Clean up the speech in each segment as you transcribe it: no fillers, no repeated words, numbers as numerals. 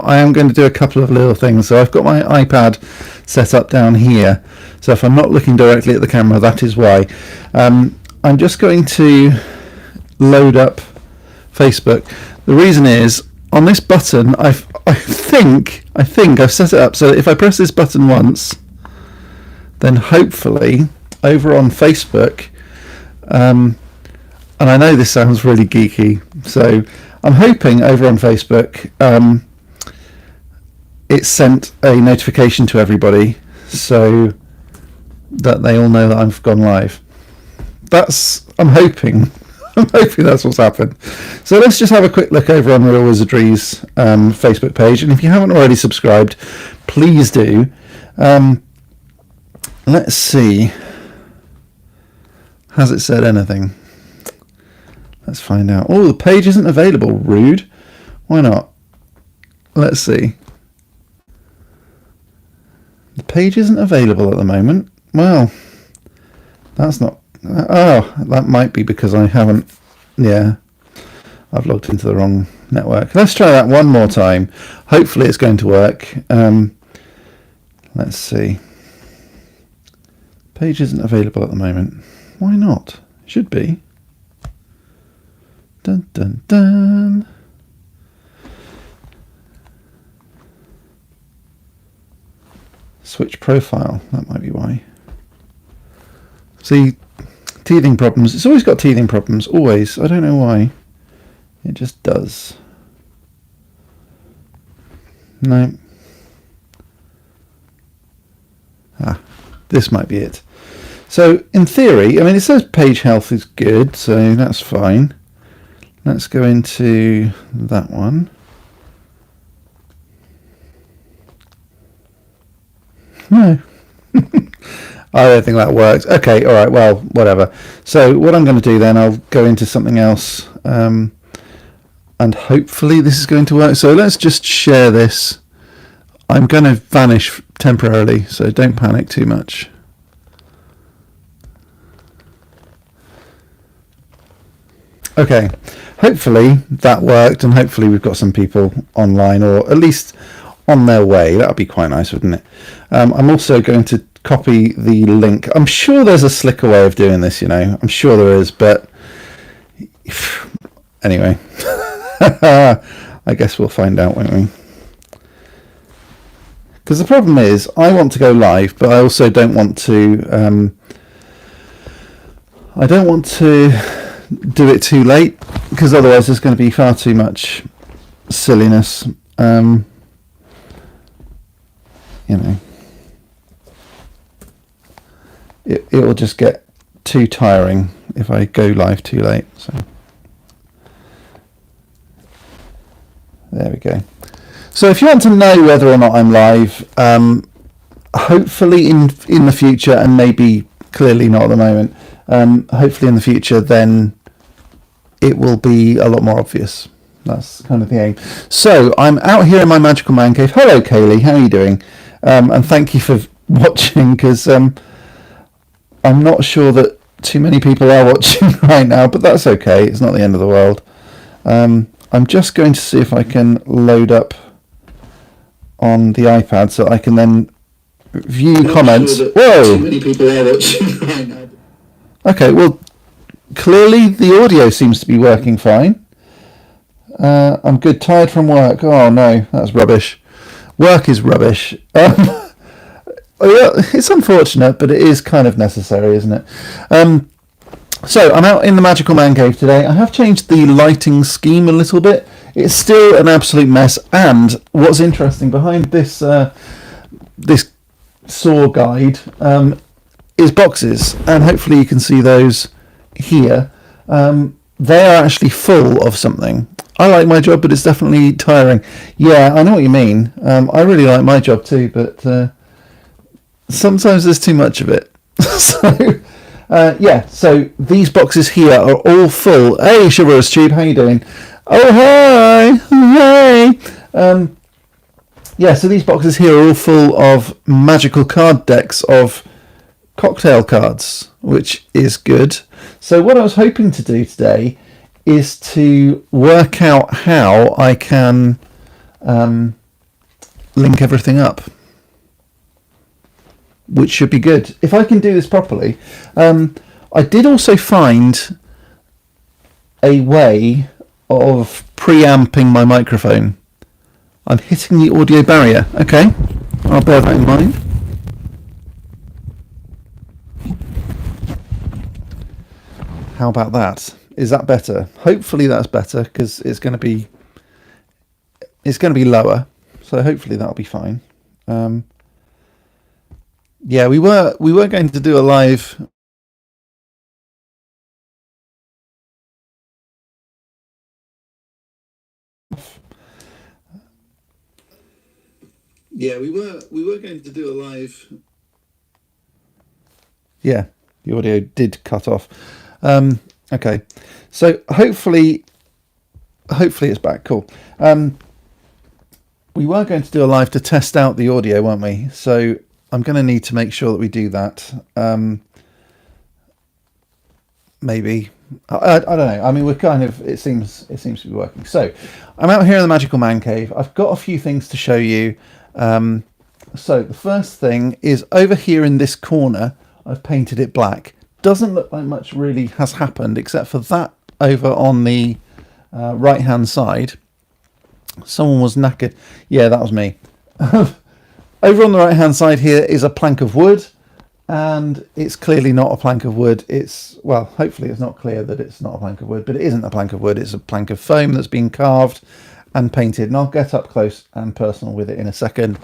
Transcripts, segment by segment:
I am going to do a couple of little things. So I've got my iPad set up down here. So if I'm not looking directly at the camera, that is why. I'm just going to load up Facebook. The reason is on this button, I think I've set it up so that if I press this button once, then hopefully over on Facebook, and I know this sounds really geeky, so I'm hoping over on Facebook, it sent a notification to everybody so that they all know that I've gone live. I'm hoping that's what's happened. So let's just have a quick look over on Real Wizardry's Facebook page, and if you haven't already subscribed, please do. Let's see. Has it said anything? Let's find out. Oh, the page isn't available. Rude. Why not? Let's see. The page isn't available at the moment. Well, that's not... Oh, that might be because I haven't... Yeah, I've logged into the wrong network. Let's try that one more time. Hopefully it's going to work. Let's see. Page isn't available at the moment. Why not? It should be. Dun, dun, dun. Switch profile. That might be why. See, teething problems. It's always got teething problems. Always. I don't know why. It just does. No. This might be it. So, in theory, I mean, it says page health is good, so that's fine. Let's go into that one. No. I don't think that works. Okay, all right, well, whatever. So what I'm going to do then, I'll go into something else, and hopefully this is going to work. So let's just share this. I'm going to vanish temporarily, so don't panic too much. Okay, hopefully that worked, and hopefully we've got some people online, or at least on their way. That would be quite nice, wouldn't it? I'm also going to copy the link. I'm sure there's a slicker way of doing this, you know. I'm sure there is, but anyway, I guess we'll find out, won't we? Because the problem is, I want to go live, but I also don't want to. I don't want to do it too late, because otherwise there's going to be far too much silliness. You know, it will just get too tiring if I go live too late. So there we go. So if you want to know whether or not I'm live, hopefully in the future, and maybe clearly not at the moment, hopefully in the future, then it will be a lot more obvious. That's kind of the aim. So I'm out here in my magical man cave. Hello, Kaylee. How are you doing? And thank you for watching, because I'm not sure that too many people are watching right now, but that's okay. It's not the end of the world. I'm just going to see if I can load up on the iPad so I can then view comments. Sure Whoa! Too many people are watching right now. Okay, well, clearly the audio seems to be working fine. I'm good. Tired from work. Oh no, that's rubbish. Work is rubbish. It's unfortunate, but it is kind of necessary, isn't it? So I'm out in the Magical Man Cave today. I have changed the lighting scheme a little bit. It's still an absolute mess. And what's interesting behind this this saw guide is boxes, and hopefully you can see those here. They are actually full of something. I like my job, but it's definitely tiring. Yeah, I know what you mean. I really like my job too, but sometimes there's too much of it. So, yeah, so these boxes here are all full. Hey, Chivalrous Tube, how you doing? Oh, hi! Hey! Yeah, so these boxes here are all full of magical card decks of cocktail cards, which is good. So what I was hoping to do today is to work out how I can link everything up, which should be good. If I can do this properly. I did also find a way of preamping my microphone. I'm hitting the audio barrier. Okay, I'll bear that in mind. How about that? Is that better? Hopefully that's better, because it's going to be lower. So hopefully that'll be fine. Yeah, we were going to do a live. Yeah, we were going to do a live. Yeah, the audio did cut off. Okay, so hopefully it's back. Cool. We were going to do a live to test out the audio, weren't we? So I'm going to need to make sure that we do that. Maybe. I don't know. I mean, we're kind of. It seems to be working. So I'm out here in the magical man cave. I've got a few things to show you. So the first thing is over here in this corner. I've painted it black. Doesn't look like much really has happened except for that over on the right hand side. Someone was knackered. Yeah, that was me. Over on the right hand side here is a plank of wood, and it's clearly not a plank of wood. It's, well, hopefully it's not clear that it's not a plank of wood, but it isn't a plank of wood. It's a plank of foam that's been carved and painted, and I'll get up close and personal with it in a second.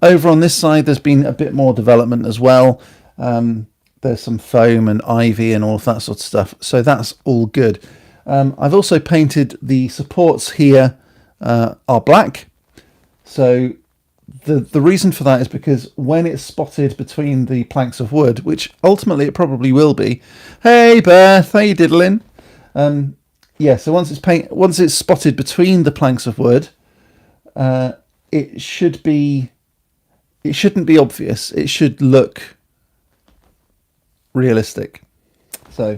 Over on this side there's been a bit more development as well. There's some foam and ivy and all of that sort of stuff, so that's all good. I've also painted the supports here are black, so the reason for that is because when it's spotted between the planks of wood, which ultimately it probably will be. Hey Beth, how you diddling? Yeah, so once it's spotted between the planks of wood, it shouldn't be obvious. It should look realistic. So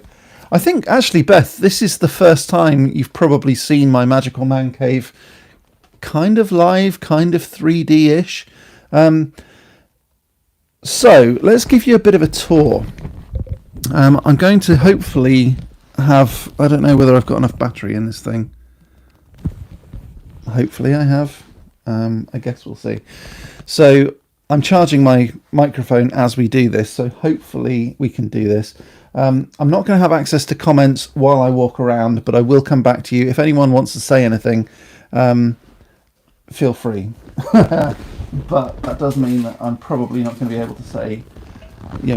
I think actually, Beth, this is the first time you've probably seen my magical man cave kind of live, kind of 3D-ish. So let's give you a bit of a tour. I'm going to hopefully have, I don't know whether I've got enough battery in this thing. Hopefully I have. I guess we'll see. So I'm charging my microphone as we do this, so hopefully we can do this. I'm not going to have access to comments while I walk around, but I will come back to you. If anyone wants to say anything, feel free. But that does mean that I'm probably not going to be able to say,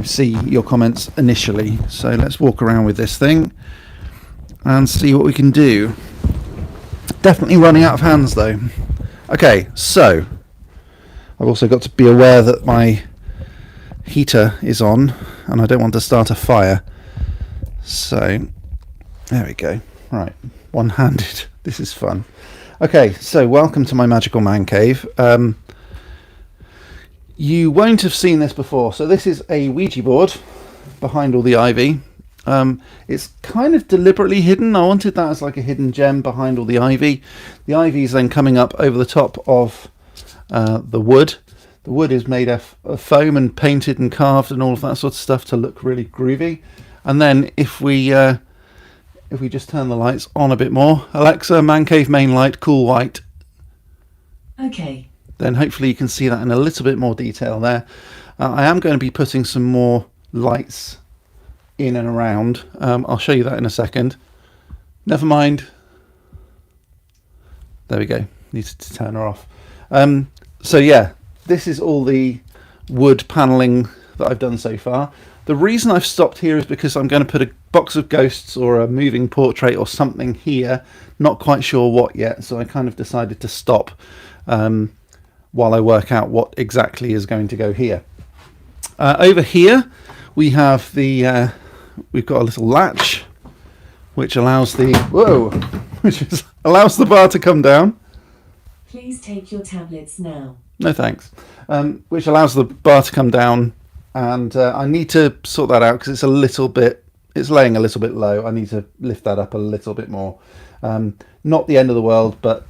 see your comments initially. So let's walk around with this thing and see what we can do. Definitely running out of hands though. Okay, so I've also got to be aware that my heater is on and I don't want to start a fire. So there we go. Right, one-handed. This is fun. Okay, so welcome to my magical man cave. You won't have seen this before. So this is a Ouija board behind all the ivy. It's kind of deliberately hidden. I wanted that as like a hidden gem behind all the ivy. The ivy is then coming up over the top of the wood. The wood is made of foam and painted and carved and all of that sort of stuff to look really groovy. And then if we just turn the lights on a bit more, Alexa, man cave main light, cool white. Okay. Then hopefully you can see that in a little bit more detail there. I am going to be putting some more lights in and around. I'll show you that in a second. Never mind. There we go. Needed to turn her off. So yeah, this is all the wood paneling that I've done so far. The reason I've stopped here is because I'm going to put a box of ghosts or a moving portrait or something here. Not quite sure what yet, so I kind of decided to stop while I work out what exactly is going to go here. Over here we have the we've got a little latch which allows the allows the bar to come down. Please take your tablets now. No thanks. Which allows the bar to come down, and I need to sort that out because it's laying a little bit low. I need to lift that up a little bit more. Not the end of the world, but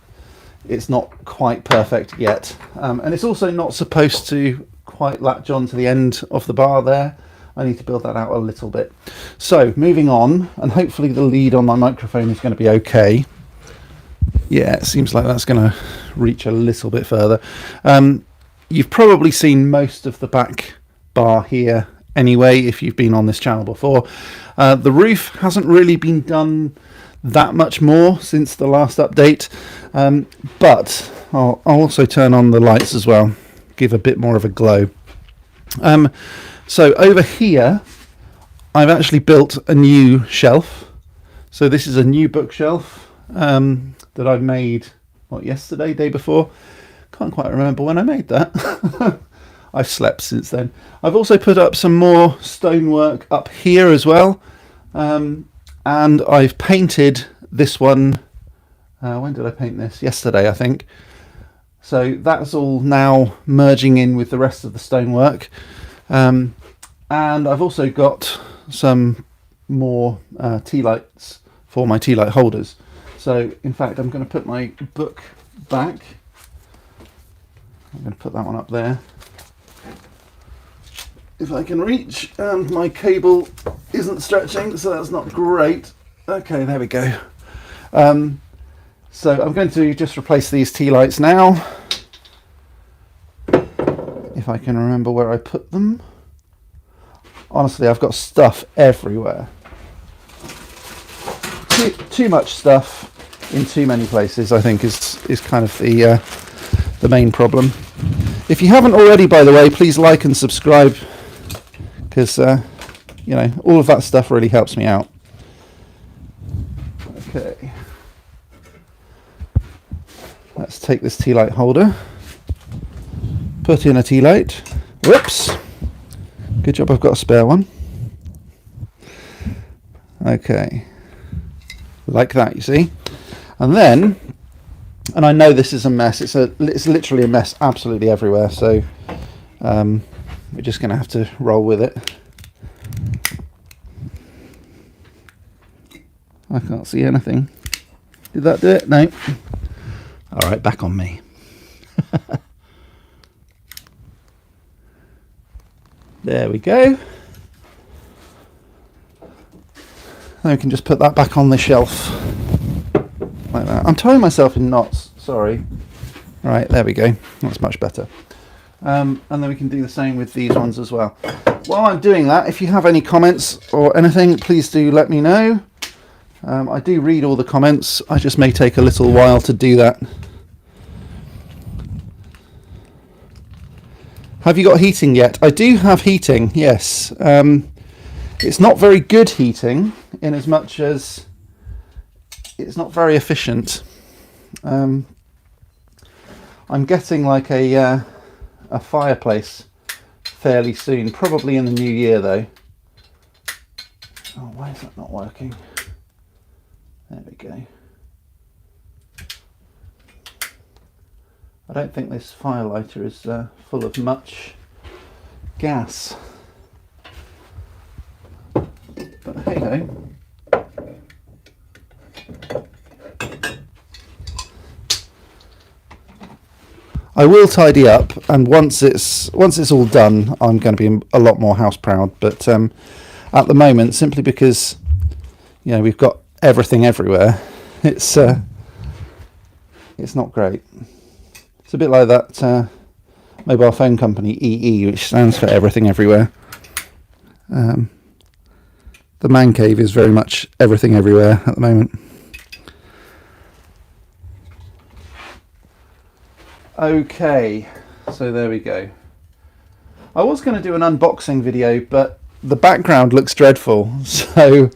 it's not quite perfect yet. And it's also not supposed to quite latch on to the end of the bar there. I need to build that out a little bit. So moving on, and hopefully the lead on my microphone is going to be okay. Yeah, it seems like that's going to reach a little bit further. You've probably seen most of the back bar here anyway, if you've been on this channel before. The roof hasn't really been done that much more since the last update, but I'll also turn on the lights as well, give a bit more of a glow. So over here, I've actually built a new shelf. So this is a new bookshelf that I made, what, yesterday, day before? Can't quite remember when I made that. I've slept since then. I've also put up some more stonework up here as well. And I've painted this one. When did I paint this? Yesterday, I think. So that's all now merging in with the rest of the stonework. And I've also got some more tea lights for my tea light holders. So in fact, I'm going to put my book back. I'm going to put that one up there, if I can reach, and my cable isn't stretching, so that's not great. Okay, there we go. So I'm going to just replace these tea lights now, if I can remember where I put them. Honestly, I've got stuff everywhere. Too much stuff in too many places, I think, is kind of the main problem. If you haven't already, by the way, please like and subscribe, because you know, all of that stuff really helps me out. Okay, let's take this tea light holder, put in a tea light. Whoops, good job I've got a spare one. Okay, like that, you see. And then, and I know this is a mess, it's literally a mess absolutely everywhere, so we're just going to have to roll with it. I can't see anything. Did that do it? No. Alright, back on me. There we go. Then we can just put that back on the shelf. Like that. I'm tying myself in knots, sorry. Right, there we go. That's much better. And then we can do the same with these ones as well. While I'm doing that, if you have any comments or anything, please do let me know. I do read all the comments. I just may take a little while to do that. Have you got heating yet? I do have heating, yes. It's not very good heating, in as much as it's not very efficient. I'm getting like a fireplace fairly soon, probably in the new year though. Oh, why is that not working? There we go. I don't think this firelighter is full of much gas. But hey ho. I will tidy up, and once it's all done, I'm going to be a lot more house proud. But at the moment, simply because you know we've got everything everywhere, it's not great. It's a bit like that mobile phone company EE, which stands for everything everywhere. The Mancave is very much everything everywhere at the moment. Okay, so there we go. I was going to do an unboxing video, but the background looks dreadful, so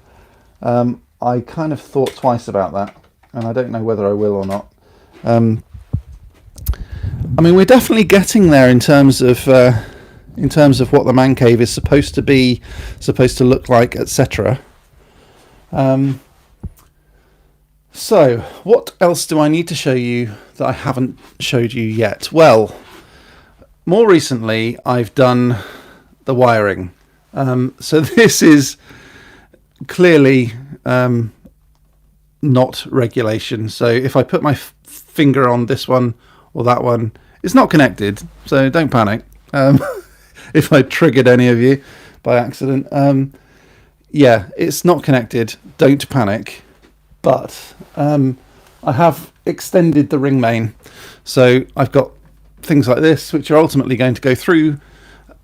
I kind of thought twice about that, and I don't know whether I will or not. I mean, we're definitely getting there in terms of what the Mancave is supposed to be, supposed to look like, etc. So, what else do I need to show you that I haven't showed you yet? Well, more recently, I've done the wiring. So this is clearly not regulation. So if I put my finger on this one or that one. It's not connected, so don't panic. If I triggered any of you by accident. Yeah, it's not connected. Don't panic. But I have extended the ring main. So I've got things like this, which are ultimately going to go through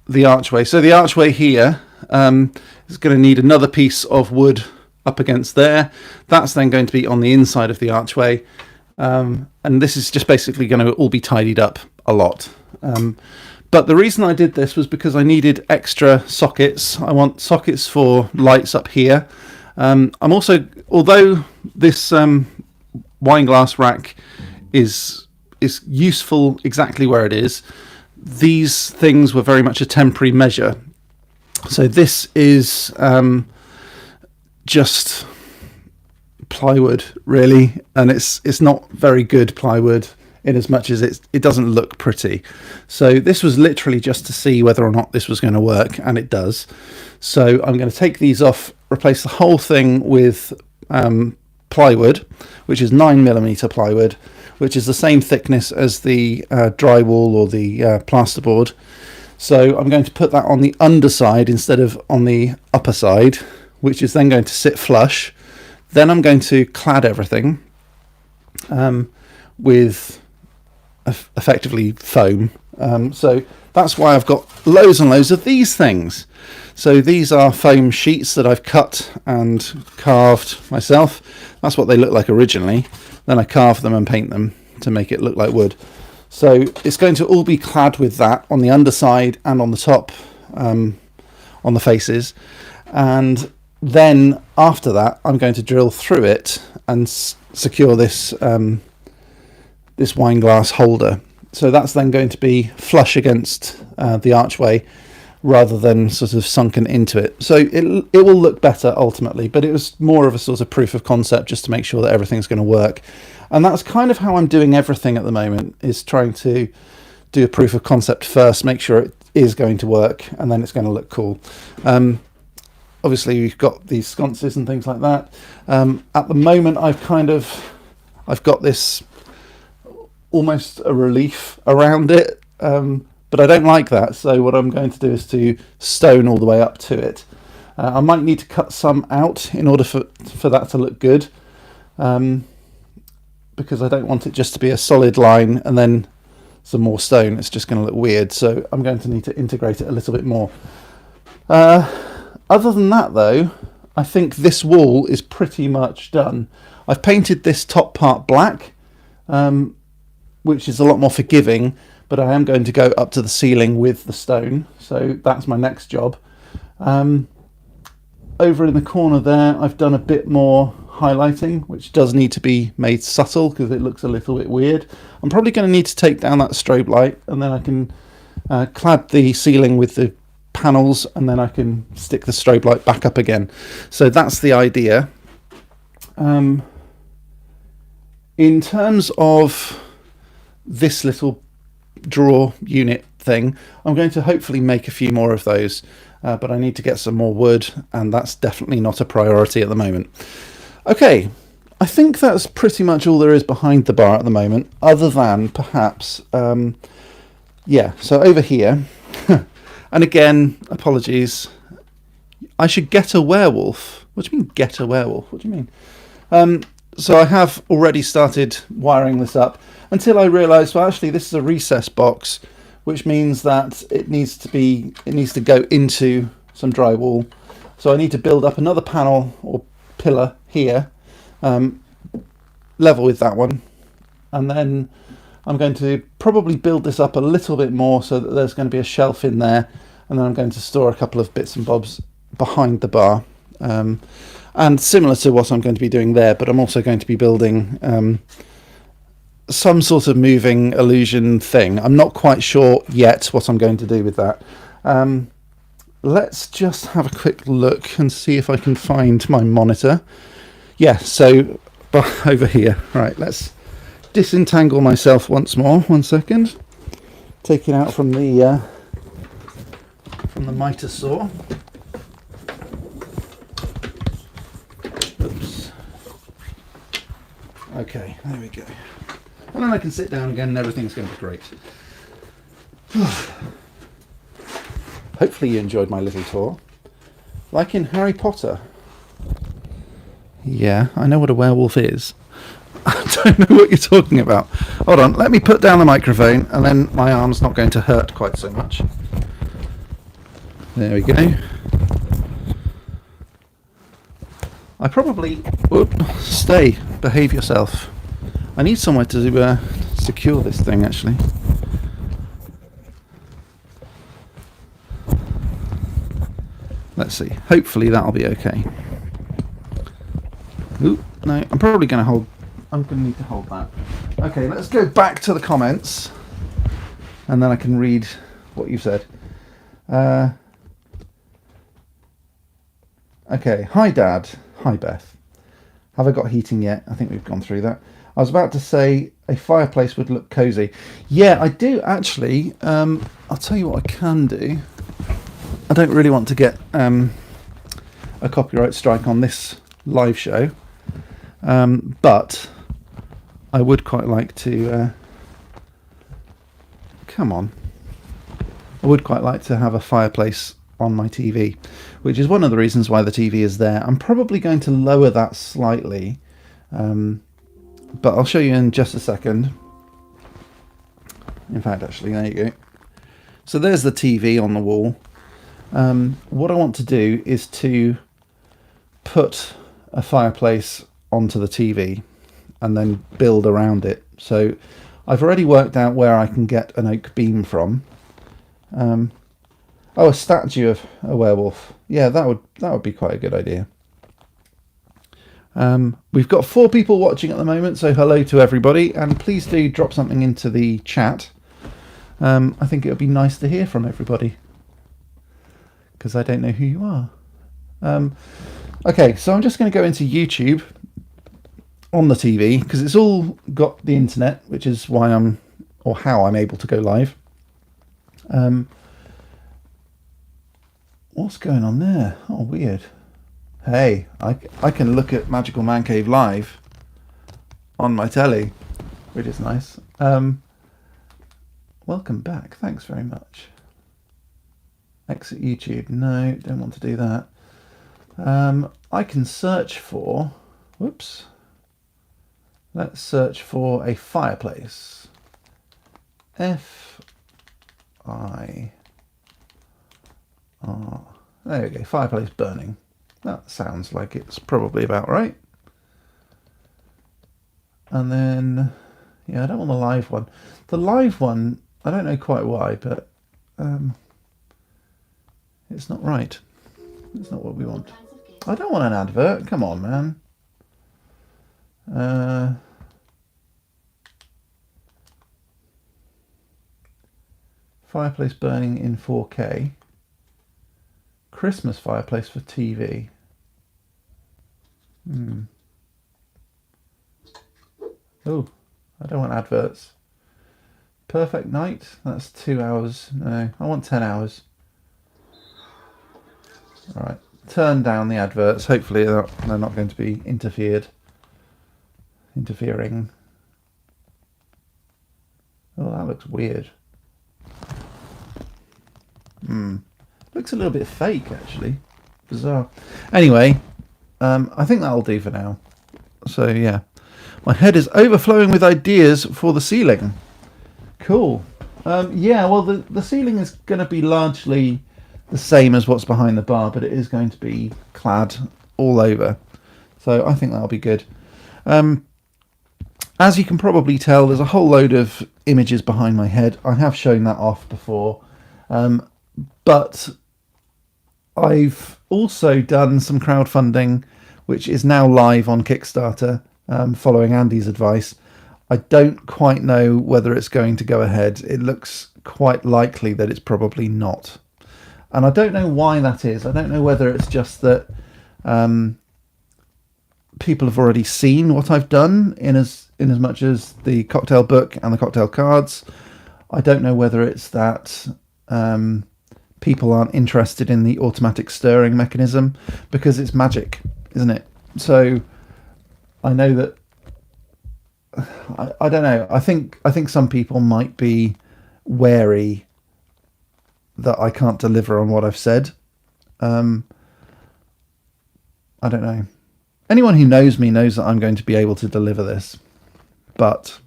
the archway. So the archway here is going to need another piece of wood up against there. That's then going to be on the inside of the archway. And this is just basically going to all be tidied up a lot. But the reason I did this was because I needed extra sockets. I want sockets for lights up here. I'm also, although this wine glass rack is useful exactly where it is, these things were very much a temporary measure. So this is just plywood, really, and it's not very good plywood in as much as it doesn't look pretty. So this was literally just to see whether or not this was going to work, and it does. So I'm going to take these off, replace the whole thing with plywood, which is 9mm plywood, which is the same thickness as the drywall or the plasterboard. So I'm going to put that on the underside instead of on the upper side, which is then going to sit flush. Then I'm going to clad everything with effectively foam. So that's why I've got loads and loads of these things. So these are foam sheets that I've cut and carved myself. That's what they look like originally. Then I carve them and paint them to make it look like wood. So it's going to all be clad with that on the underside and on the top, on the faces. And then after that, I'm going to drill through it and secure this this wine glass holder. So that's then going to be flush against the archway rather than sort of sunken into it. So it will look better ultimately, but it was more of a sort of proof of concept just to make sure that everything's going to work. And that's kind of how I'm doing everything at the moment, is trying to do a proof of concept first, make sure it is going to work, and then it's going to look cool. Obviously we've got these sconces and things like that. At the moment I've got this almost a relief around it, but I don't like that, so what I'm going to do is to stone all the way up to it. I might need to cut some out in order for that to look good, because I don't want it just to be a solid line and then some more stone. It's just going to look weird, so I'm going to need to integrate it a little bit more. Other than that though, I think this wall is pretty much done. I've painted this top part black, which is a lot more forgiving, but I am going to go up to the ceiling with the stone, so that's my next job. Over in the corner there, I've done a bit more highlighting, which does need to be made subtle because it looks a little bit weird. I'm probably going to need to take down that strobe light, and then I can clad the ceiling with the panels, and then I can stick the strobe light back up again. So that's the idea. In terms of this little drawer unit thing, I'm going to hopefully make a few more of those, but I need to get some more wood, and that's definitely not a priority at the moment. Okay, I think that's pretty much all there is behind the bar at the moment, other than perhaps yeah, so over here and again, apologies, I should get a werewolf. What do you mean get a werewolf? What do you mean? So I have already started wiring this up until I realised, well, actually this is a recess box, which means that it needs to go into some drywall. So I need to build up another panel or pillar here, level with that one, and then I'm going to probably build this up a little bit more so that there's going to be a shelf in there, and then I'm going to store a couple of bits and bobs behind the bar. And similar to what I'm going to be doing there, but I'm also going to be building some sort of moving illusion thing. I'm not quite sure yet what I'm going to do with that. Let's just have a quick look and see if I can find my monitor. Yeah, so over here. Right, let's disentangle myself once more. 1 second. Take it out from the mitre saw. Oops. Okay, there we go. And then I can sit down again and everything's going to be great. Hopefully you enjoyed my little tour. Like in Harry Potter. Yeah, I know what a werewolf is. I don't know what you're talking about. Hold on, let me put down the microphone and then my arm's not going to hurt quite so much. There we go. I probably would stay. Behave yourself. I need somewhere to secure this thing, actually. Let's see. Hopefully that'll be okay. Ooh, no, I'm probably going to hold... I'm going to need to hold that. Okay, let's go back to the comments. And then I can read what you've said. Okay, hi Dad. Hi Beth. Have I got heating yet? I think we've gone through that. I was about to say a fireplace would look cosy. Yeah, I do actually. I'll tell you what I can do. I don't really want to get a copyright strike on this live show. But I would quite like to... come on. I would quite like to have a fireplace on my TV, which is one of the reasons why the TV is there. I'm probably going to lower that slightly, but I'll show you in just a second. In fact, actually, there you go. So there's the TV on the wall. What I want to do is to put a fireplace onto the TV and then build around it. So I've already worked out where I can get an oak beam from. Oh, a statue of a werewolf. Yeah, that would be quite a good idea. We've got 4 people watching at the moment, so hello to everybody, and please do drop something into the chat. I think it would be nice to hear from everybody, because I don't know who you are. Okay, so I'm just going to go into YouTube on the TV, because it's all got the internet, which is why how I'm able to go live. What's going on there? Oh, weird. Hey, I can look at Magical Mancave live on my telly, which is nice. Welcome back. Thanks very much. Exit YouTube. No, don't want to do that. I can search for... Whoops. Let's search for a fireplace. There we go, fireplace burning. That sounds like it's probably about right. And then, yeah, I don't want the live one. The live one, I don't know quite why, but it's not right. It's not what we want. I don't want an advert. Come on, man. Fireplace burning in 4K. Christmas fireplace for TV. Oh, I don't want adverts. Perfect night. That's 2 hours. No, I want 10 hours. All right. Turn down the adverts. Hopefully they're not going to be interfering. Oh, that looks weird. Looks a little bit fake, actually. Bizarre. Anyway, I think that'll do for now. So, yeah. My head is overflowing with ideas for the ceiling. Cool. Yeah, well, the ceiling is going to be largely the same as what's behind the bar, but it is going to be clad all over. So I think that'll be good. As you can probably tell, there's a whole load of images behind my head. I have shown that off before. But I've also done some crowdfunding, which is now live on Kickstarter, following Andy's advice. I don't quite know whether it's going to go ahead. It looks quite likely that it's probably not. And I don't know why that is. I don't know whether it's just that people have already seen what I've done in as much as the cocktail book and the cocktail cards. I don't know whether it's that people aren't interested in the automatic stirring mechanism, because it's magic, isn't it? So I know that I don't know. I think some people might be wary that I can't deliver on what I've said. I don't know. Anyone who knows me knows that I'm going to be able to deliver this, but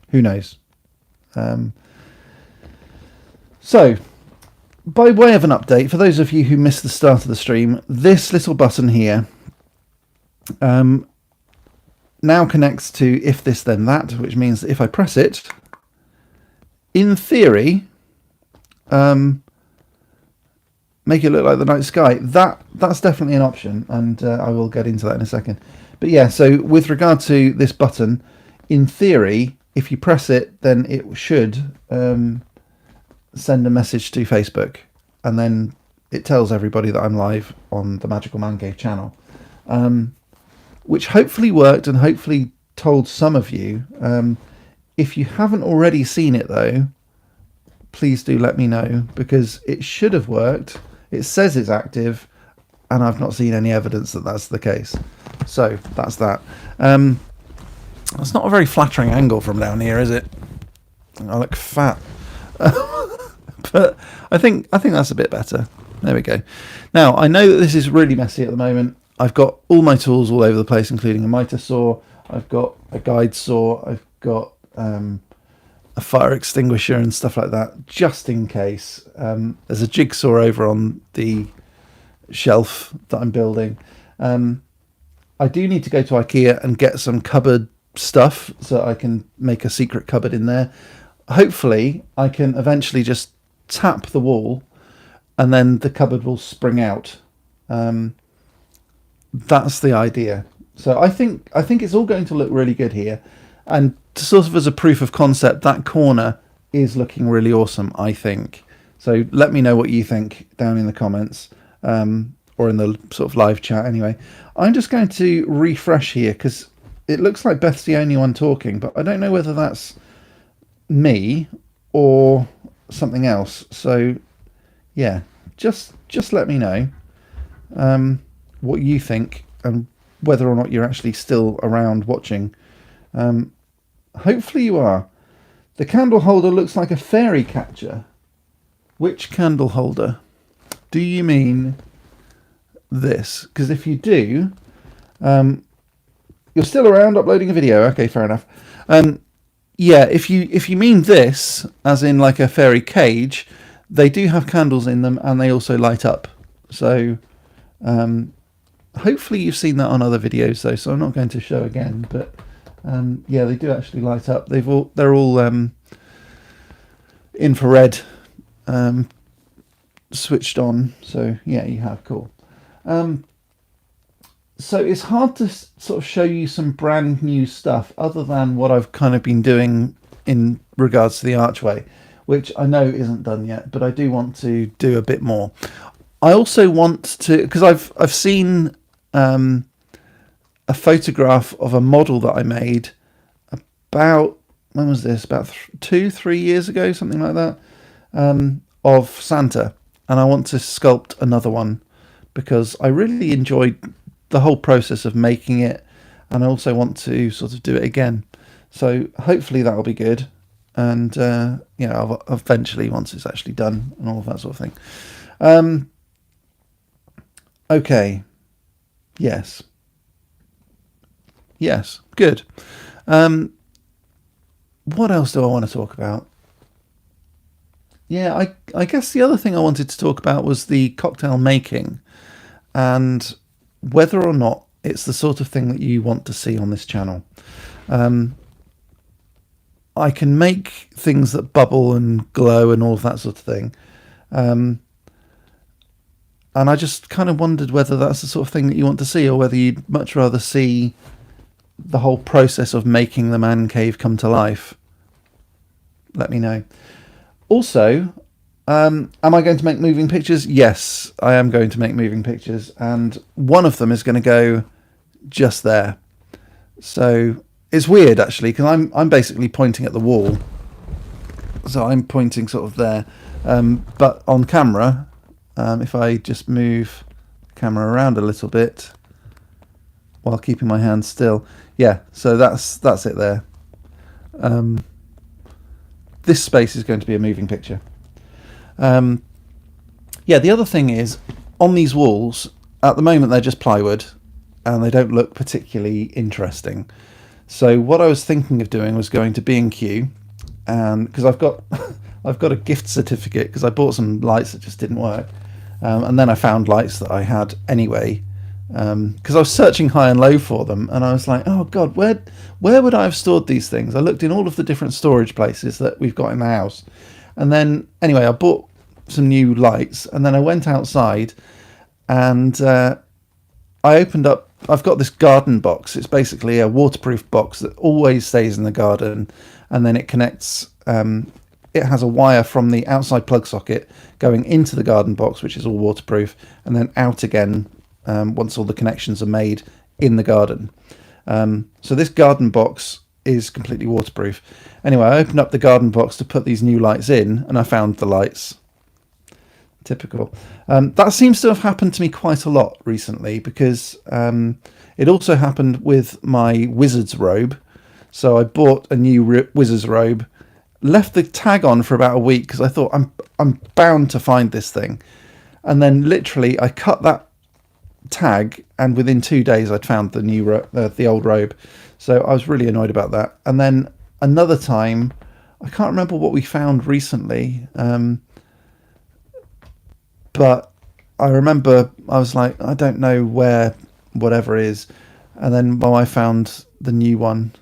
who knows? So, by way of an update, for those of you who missed the start of the stream, this little button here now connects to if this then that, which means that if I press it, in theory, make it look like the night sky. That's definitely an option, and I will get into that in a second. But yeah, so with regard to this button, in theory, if you press it, then it should send a message to Facebook, and then it tells everybody that I'm live on the Magical Mancave channel, which hopefully worked and hopefully told some of you. If you haven't already seen it though, please do let me know, because it should have worked. It says it's active, and I've not seen any evidence that that's the case. So that's that. That's not a very flattering angle from down here, is it? I look fat. But I think that's a bit better. There we go. Now, I know that this is really messy at the moment. I've got all my tools all over the place, including a mitre saw. I've got a guide saw. I've got a fire extinguisher and stuff like that, just in case. There's a jigsaw over on the shelf that I'm building. I do need to go to IKEA and get some cupboard stuff so I can make a secret cupboard in there. Hopefully, I can eventually just tap the wall and then the cupboard will spring out. That's the idea. So I think it's all going to look really good here. And sort of as a proof of concept, that corner is looking really awesome, I think. So let me know what you think down in the comments, or in the sort of live chat anyway. I'm just going to refresh here because it looks like Beth's the only one talking, but I don't know whether that's me or something else. So yeah, just let me know what you think and whether or not you're actually still around watching. Hopefully you are. The candle holder looks like a fairy catcher. Which candle holder? Do you mean this? Because if you do, you're still around uploading a video. Okay, fair enough. Yeah, if you mean this, as in like a fairy cage, they do have candles in them and they also light up. So hopefully you've seen that on other videos though, so I'm not going to show again, but yeah, they do actually light up. They're all infrared switched on. So yeah, you have cool. So it's hard to sort of show you some brand new stuff other than what I've kind of been doing in regards to the archway, which I know isn't done yet, but I do want to do a bit more. I also want to, because I've seen a photograph of a model that I made about, when was this? About 2-3 years ago, something like that, of Santa. And I want to sculpt another one because I really enjoyed the whole process of making it, and I also want to sort of do it again. So hopefully that'll be good. And, you know, I'll eventually, once it's actually done and all of that sort of thing. Okay. Yes. Yes. Good. What else do I want to talk about? Yeah, I guess the other thing I wanted to talk about was the cocktail making and whether or not it's the sort of thing that you want to see on this channel. I can make things that bubble and glow and all of that sort of thing. And I just kind of wondered whether that's the sort of thing that you want to see, or whether you'd much rather see the whole process of making the man cave come to life. Let me know. Also, am I going to make moving pictures? Yes, I am going to make moving pictures, and one of them is going to go just there. So it's weird actually, because I'm basically pointing at the wall. So I'm pointing sort of there, but on camera, if I just move the camera around a little bit, while keeping my hand still. Yeah, so that's it there. This space is going to be a moving picture. Yeah, the other thing is, on these walls, at the moment they're just plywood, and they don't look particularly interesting. So what I was thinking of doing was going to B&Q, and because I've got I've got a gift certificate because I bought some lights that just didn't work, and then I found lights that I had anyway, because I was searching high and low for them, and I was like, oh god, where would I have stored these things? I looked in all of the different storage places that we've got in the house, and then anyway I bought some new lights, and then I went outside, and I opened up. I've got this garden box. It's basically a waterproof box that always stays in the garden, and then it connects. It has a wire from the outside plug socket going into the garden box, which is all waterproof, and then out again once all the connections are made in the garden. So this garden box is completely waterproof. Anyway, I opened up the garden box to put these new lights in, and I found the lights. Typical. That seems to have happened to me quite a lot recently, because it also happened with my wizard's robe. So I bought a new wizard's robe, left the tag on for about a week because I thought I'm bound to find this thing, and then literally I cut that tag, and within 2 days I'd found the new the old robe. So I was really annoyed about that. And then another time, I can't remember what we found recently. But I remember I was like, I don't know where whatever is. And then my wife found the new one,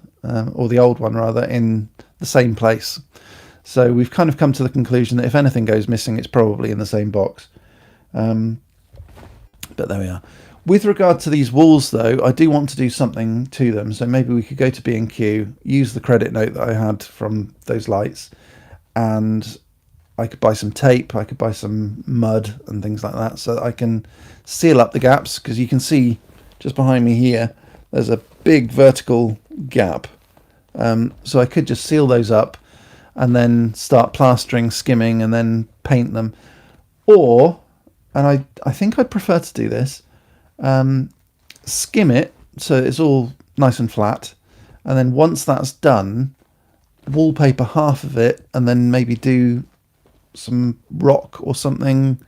or the old one rather, in the same place. So we've kind of come to the conclusion that if anything goes missing, it's probably in the same box. But there we are. With regard to these walls, though, I do want to do something to them. So maybe we could go to B&Q, use the credit note that I had from those lights, and I could buy some tape, I could buy some mud and things like that, so that I can seal up the gaps, because you can see just behind me here, there's a big vertical gap. So I could just seal those up and then start plastering, skimming, and then paint them. Or, and I think I'd prefer to do this, skim it so it's all nice and flat, and then once that's done, wallpaper half of it, and then maybe do some rock or something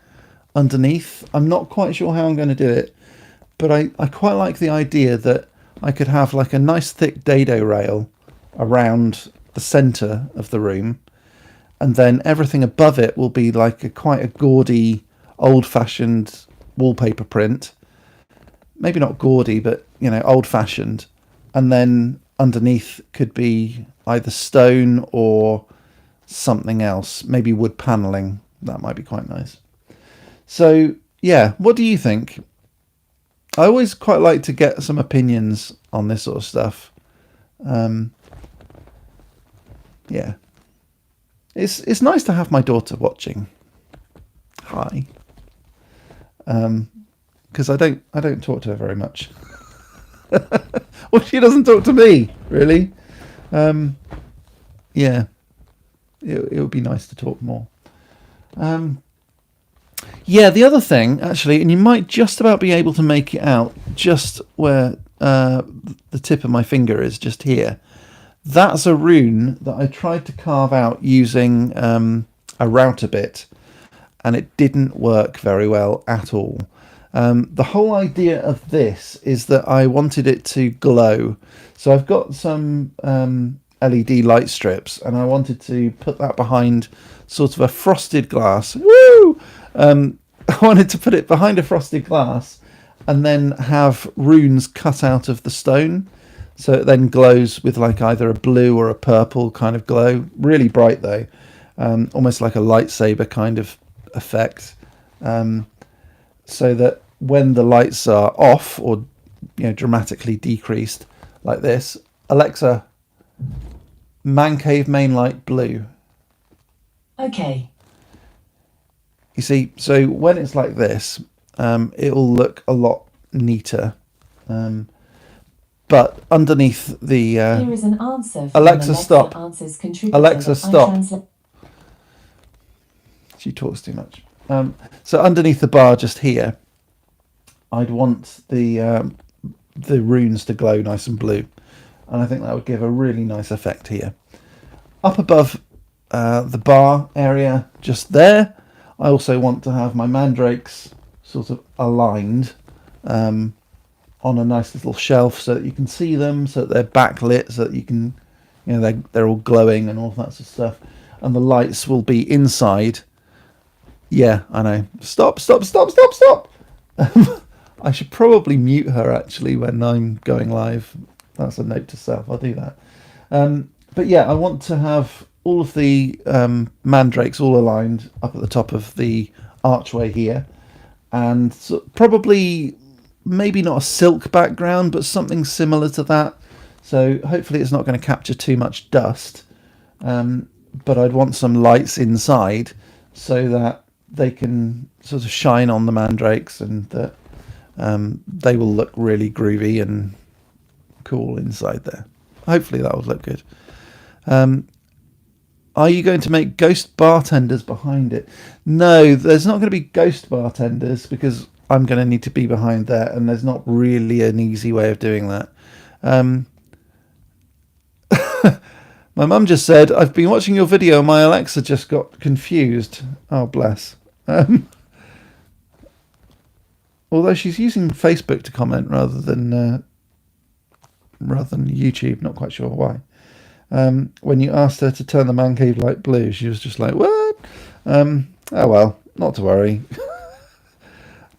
underneath. I'm not quite sure how I'm going to do it, but I quite like the idea that I could have like a nice thick dado rail around the centre of the room, and then everything above it will be like quite a gaudy, old-fashioned wallpaper print. Maybe not gaudy, but old-fashioned. And then underneath could be either stone or something else, maybe wood paneling. That might be quite nice. So yeah, what do you think? I always quite like to get some opinions on this sort of stuff. Yeah, it's nice to have my daughter watching. Hi. Because I don't talk to her very much. Well, she doesn't talk to me really. Yeah. It would be nice to talk more. Yeah, the other thing, actually, and you might just about be able to make it out just where the tip of my finger is, just here. That's a rune that I tried to carve out using a router bit, and it didn't work very well at all. The whole idea of this is that I wanted it to glow. So I've got some LED light strips, and I wanted to put that behind sort of a frosted glass. Woo! I wanted to put it behind a frosted glass and then have runes cut out of the stone, so it then glows with like either a blue or a purple kind of glow. Really bright though, almost like a lightsaber kind of effect, so that when the lights are off or dramatically decreased like this, Alexa, Mancave main light blue. Okay. You see, so when it's like this, it'll look a lot neater. But underneath the Here is an answer from Alexa, stop. Answers contributor Alexa, that stop. She talks too much. So underneath the bar just here, I'd want the the runes to glow nice and blue. And I think that would give a really nice effect here. Up above the bar area, just there, I also want to have my mandrakes sort of aligned on a nice little shelf so that you can see them, so that they're backlit, so that you can, they're all glowing and all that sort of stuff. And the lights will be inside. Yeah, I know. Stop. I should probably mute her actually when I'm going live. That's a note to self. I'll do that. But yeah, I want to have all of the mandrakes all aligned up at the top of the archway here. And so probably maybe not a silk background, but something similar to that. So hopefully it's not going to capture too much dust. But I'd want some lights inside so that they can sort of shine on the mandrakes and that they will look really groovy and cool inside there. Hopefully that would look good. Are you going to make ghost bartenders behind it? No, there's not going to be ghost bartenders because I'm going to need to be behind there, and there's not really an easy way of doing that. My mum just said, I've been watching your video and my Alexa just got confused. Oh, bless. Although she's using Facebook to comment rather than YouTube, not quite sure why. When you asked her to turn the Mancave light blue, she was just like, what? Oh well, not to worry.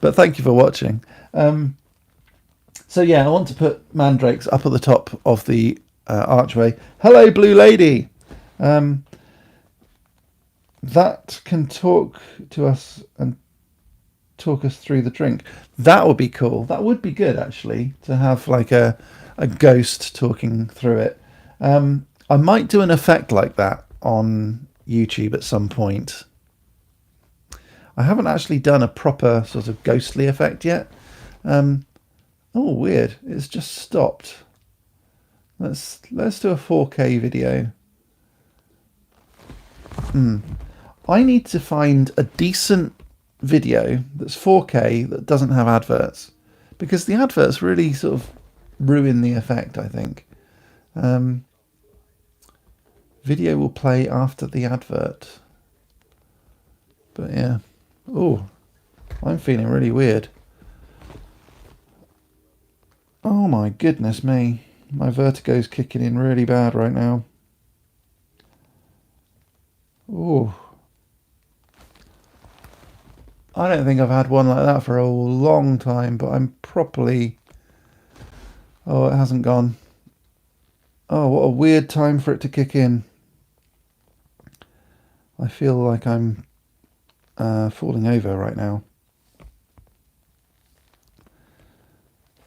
But thank you for watching. So yeah, I want to put mandrakes up at the top of the archway. Hello, Blue Lady. That can talk to us and talk us through the drink. That would be cool. That would be good, actually, to have like a ghost talking through it. I might do an effect like that on YouTube at some point. I haven't actually done a proper sort of ghostly effect yet. Oh, weird. It's just stopped. Let's do a 4K video. I need to find a decent video that's 4K that doesn't have adverts, because the adverts really sort of ruin the effect, I think. Video will play after the advert. But yeah. Oh, I'm feeling really weird. Oh my goodness me. My vertigo's kicking in really bad right now. Oh. I don't think I've had one like that for a long time, but I'm properly... Oh, it hasn't gone. Oh, what a weird time for it to kick in. I feel like I'm falling over right now.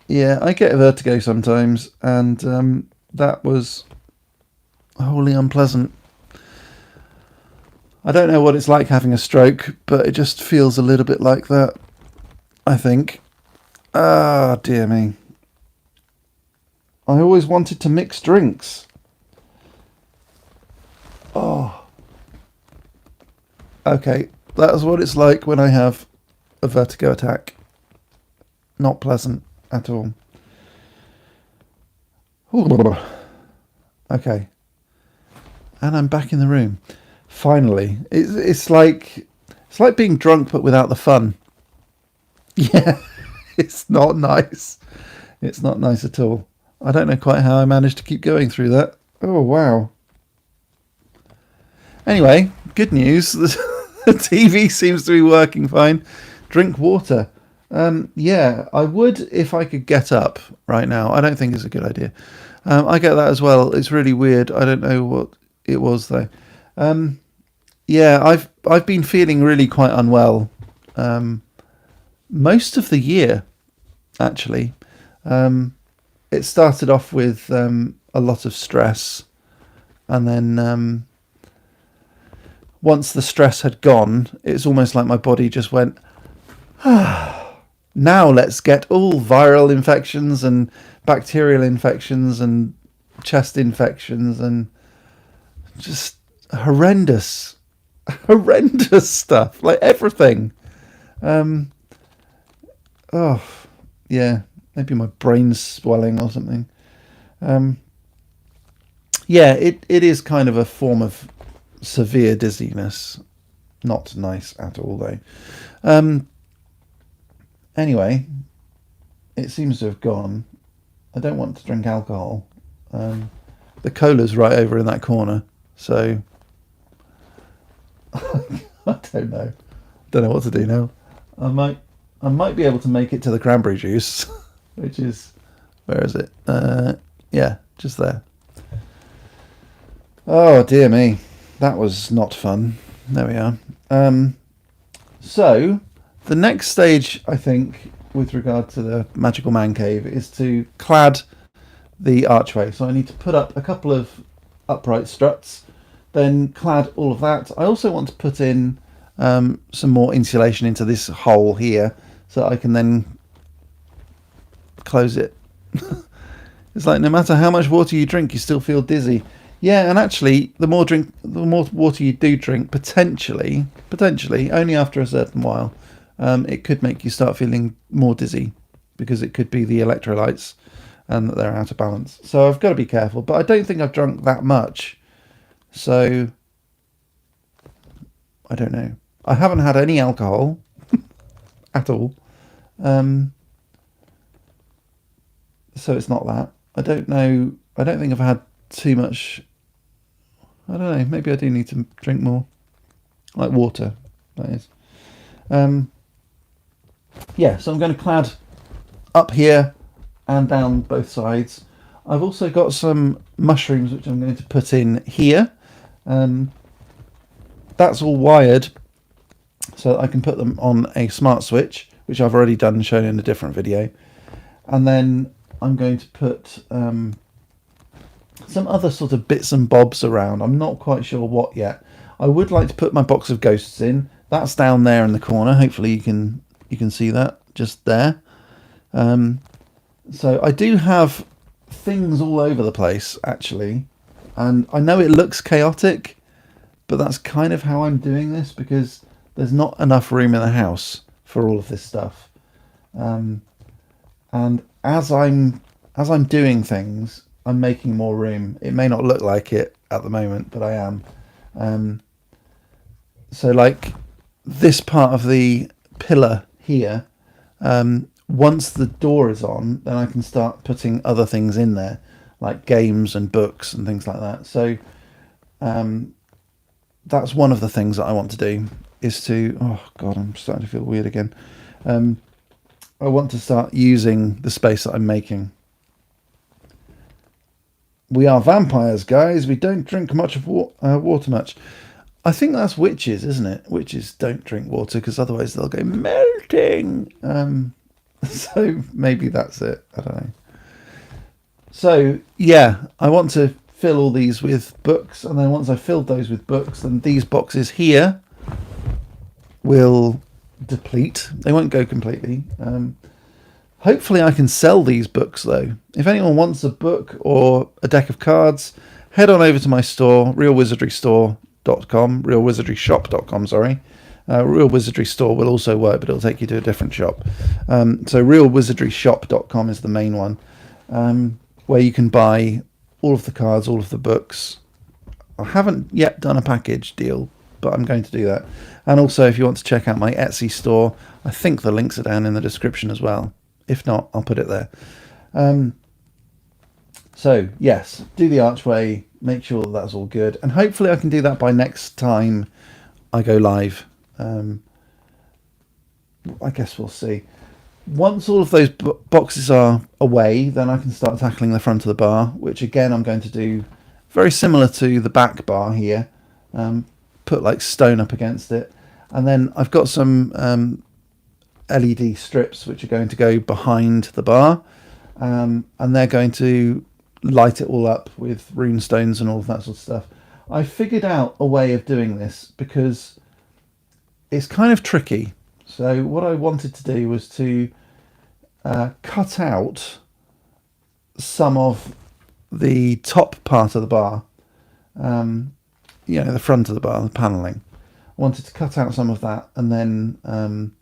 Yeah, I get vertigo sometimes, and that was wholly unpleasant. I don't know what it's like having a stroke, but it just feels a little bit like that, I think. Ah, dear me. I always wanted to mix drinks. Oh. Okay, that's what it's like when I have a vertigo attack. Not pleasant at all. Okay. And I'm back in the room. Finally. It's like being drunk but without the fun. Yeah, it's not nice. It's not nice at all. I don't know quite how I managed to keep going through that. Oh, wow. Anyway, good news. The TV seems to be working fine. Drink water. Yeah, I would if I could get up right now. I don't think it's a good idea. I get that as well. It's really weird. I don't know what it was though. Yeah, I've been feeling really quite unwell most of the year, actually. It started off with a lot of stress, and then once the stress had gone, it's almost like my body just went, now let's get all viral infections and bacterial infections and chest infections and just horrendous stuff, like everything. Oh, yeah, Maybe my brain's swelling or something. Yeah, it is kind of a form of severe dizziness. Not nice at all, though. Anyway, it seems to have gone. I don't want to drink alcohol. The cola's right over in that corner, so I don't know. Don't know what to do now. I might be able to make it to the cranberry juice, which is, where is it? Yeah, just there. Oh dear me, that was not fun. There we are. So the next stage, I think, with regard to the magical man cave, is to clad the archway. So I need to put up a couple of upright struts, then clad all of that. I also want to put in some more insulation into this hole here, so I can then close it. It's like no matter how much water you drink, you still feel dizzy. Yeah, and actually, the more water you do drink, potentially, only after a certain while, it could make you start feeling more dizzy, because it could be the electrolytes and that they're out of balance. So I've got to be careful, but I don't think I've drunk that much. So I don't know. I haven't had any alcohol at all. So it's not that. I don't know. I don't think I've had too much. I don't know. Maybe I do need to drink more, like water. That is. Yeah. So I'm going to clad up here and down both sides. I've also got some mushrooms which I'm going to put in here. That's all wired, so that I can put them on a smart switch, which I've already done and shown in a different video. And then I'm going to put some other sort of bits and bobs around. I'm not quite sure what yet. I would like to put my box of ghosts in. That's down there in the corner. Hopefully you can see that just there. So I do have things all over the place, actually. And I know it looks chaotic, but that's kind of how I'm doing this, because there's not enough room in the house for all of this stuff. And as I'm doing things, I'm making more room. It may not look like it at the moment, but I am. So like this part of the pillar here, once the door is on, then I can start putting other things in there, like games and books and things like that. So that's one of the things that I want to do, is to, oh God, I'm starting to feel weird again. I want to start using the space that I'm making. We are vampires, guys. We don't drink much of water much. I think that's witches, isn't it? Witches don't drink water because otherwise they'll go melting. So maybe that's it. I don't know. So yeah, I want to fill all these with books, and then once I've filled those with books, then these boxes here will deplete. They won't go completely. Hopefully I can sell these books though. If anyone wants a book or a deck of cards, head on over to my store, realwizardrystore.com, realwizardryshop.com, sorry. Real Wizardry Store will also work, but it'll take you to a different shop. So realwizardryshop.com is the main one, where you can buy all of the cards, all of the books. I haven't yet done a package deal, but I'm going to do that. And also, if you want to check out my Etsy store, I think the links are down in the description as well. If not, I'll put it there. So, yes, do the archway, make sure that's all good. And hopefully I can do that by next time I go live. I guess we'll see. Once all of those boxes are away, then I can start tackling the front of the bar, which again I'm going to do very similar to the back bar here. Put like stone up against it. And then I've got some LED strips which are going to go behind the bar, and they're going to light it all up with rune stones and all of that sort of stuff. I figured out a way of doing this because it's kind of tricky. So what I wanted to do was to cut out some of the top part of the bar, the front of the bar, the panelling. I wanted to cut out some of that and then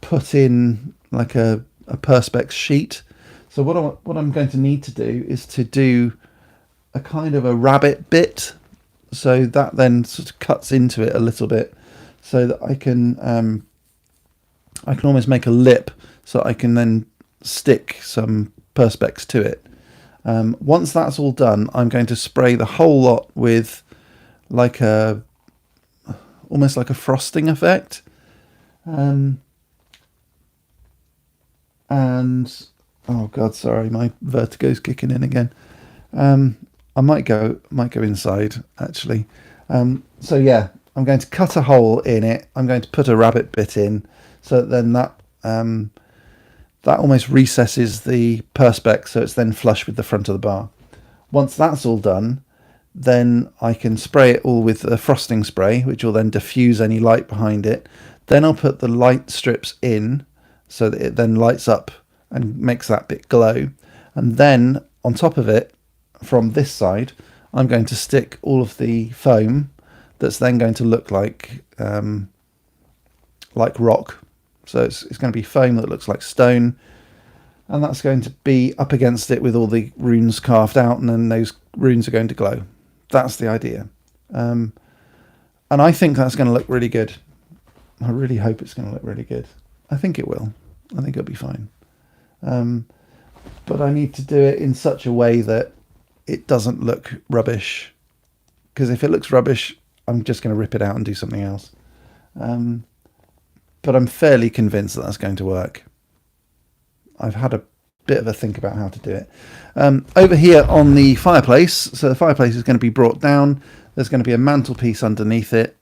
put in like a perspex sheet. So what I'm going to need to do is to do a kind of a rabbit bit, so that then sort of cuts into it a little bit, so that I can almost make a lip, so I can then stick some perspex to it. Once that's all done, I'm going to spray the whole lot with like almost like a frosting effect. And oh god, sorry, my vertigo's kicking in again. I might go inside actually. So yeah, I'm going to cut a hole in it. I'm going to put a rabbit bit in, so that then that almost recesses the perspex, so it's then flush with the front of the bar. Once that's all done, then I can spray it all with a frosting spray, which will then diffuse any light behind it. Then I'll put the light strips in, so that it then lights up and makes that bit glow. And then on top of it, from this side, I'm going to stick all of the foam that's then going to look like rock. So it's going to be foam that looks like stone, and that's going to be up against it with all the runes carved out, and then those runes are going to glow. That's the idea. And I think that's going to look really good. I really hope it's going to look really good. I think it will. I think it'll be fine. But I need to do it in such a way that it doesn't look rubbish, because if it looks rubbish, I'm just going to rip it out and do something else. But I'm fairly convinced that that's going to work. I've had a bit of a think about how to do it. Over here on the fireplace, so the fireplace is going to be brought down. There's going to be a mantelpiece underneath it.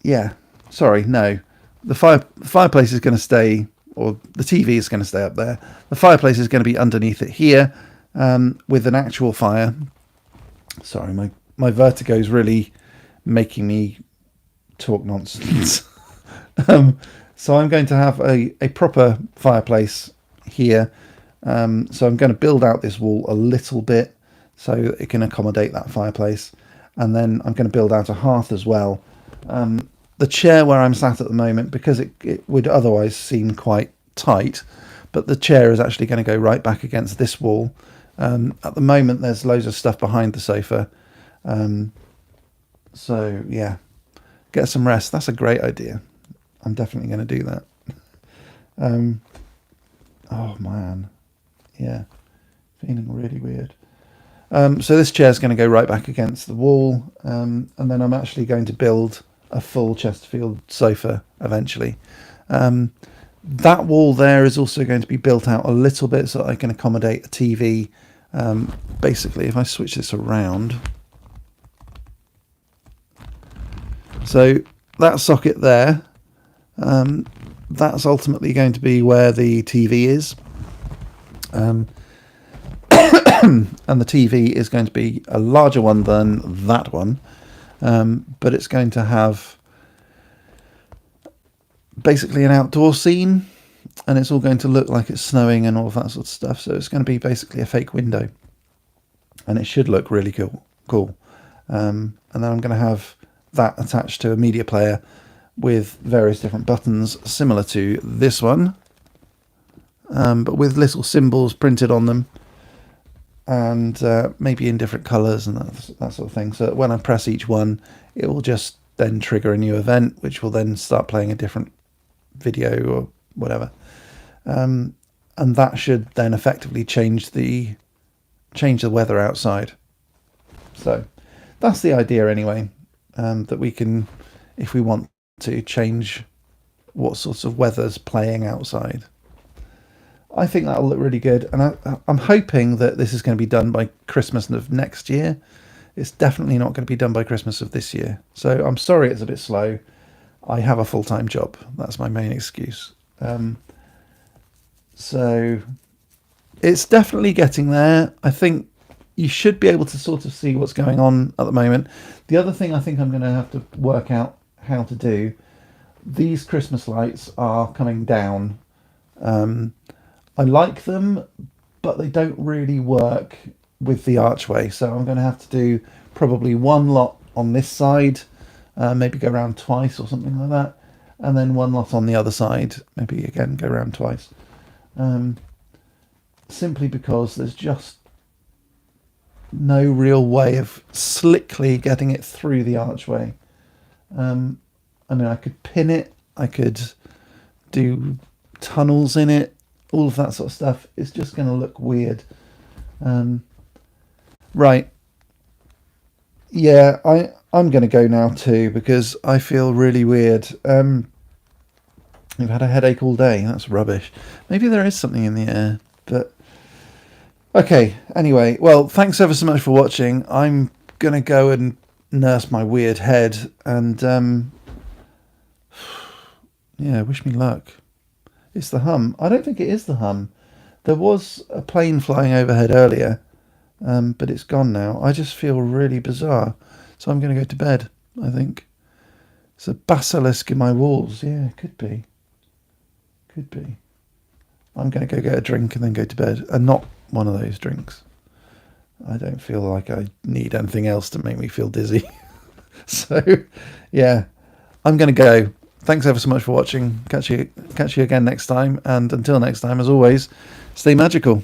Yeah, sorry, no. The fireplace is going to stay, or the TV is going to stay up there. The fireplace is going to be underneath it here, with an actual fire. Sorry, my vertigo is really making me talk nonsense. So I'm going to have a proper fireplace here. So I'm going to build out this wall a little bit so it can accommodate that fireplace. And then I'm going to build out a hearth as well. The chair where I'm sat at the moment, because it would otherwise seem quite tight, but the chair is actually going to go right back against this wall. At the moment, there's loads of stuff behind the sofa. So yeah, get some rest. That's a great idea. I'm definitely going to do that. Oh man, yeah, feeling really weird. So this chair is going to go right back against the wall, and then I'm actually going to build a full Chesterfield sofa eventually. That wall there is also going to be built out a little bit so that I can accommodate a TV. Basically, if I switch this around, so that socket there, that's ultimately going to be where the TV is. And the TV is going to be a larger one than that one, but it's going to have basically an outdoor scene, and it's all going to look like it's snowing and all of that sort of stuff. So it's going to be basically a fake window, and it should look really cool. And then I'm going to have that attached to a media player with various different buttons similar to this one, but with little symbols printed on them, and maybe in different colours and that sort of thing, so that when I press each one, it will just then trigger a new event, which will then start playing a different video or whatever, and that should then effectively change the weather outside. So that's the idea anyway, that we can, if we want to, change what sorts of weather's playing outside. I think that'll look really good, and I'm hoping that this is going to be done by Christmas of next year. It's definitely not going to be done by Christmas of this year. So I'm sorry it's a bit slow. I have a full-time job. That's my main excuse. So it's definitely getting there. I think you should be able to sort of see what's going on at the moment. The other thing I think I'm going to have to work out how to do, these Christmas lights are coming down. I like them, but they don't really work with the archway, so I'm going to have to do probably one lot on this side, maybe go around twice or something like that, and then one lot on the other side. Maybe again go around twice. Simply because there's just no real way of slickly getting it through the archway. I mean, I could pin it, I could do tunnels in it, all of that sort of stuff. It's just going to look weird. Right. Yeah, I'm going to go now too, because I feel really weird. I've had a headache all day. That's rubbish. Maybe there is something in the air, but... Okay, anyway, well, thanks ever so much for watching. I'm going to go and nurse my weird head, and yeah, wish me luck. It's the hum. I don't think it is the hum. There was a plane flying overhead earlier, but it's gone now. I just feel really bizarre, so I'm going to go to bed, I think. It's a basilisk in my walls. Yeah, could be. Could be. I'm going to go get a drink and then go to bed, and not one of those drinks. I don't feel like I need anything else to make me feel dizzy. So, yeah, I'm going to go. Thanks ever so much for watching. Catch you again next time. And until next time, as always, stay magical.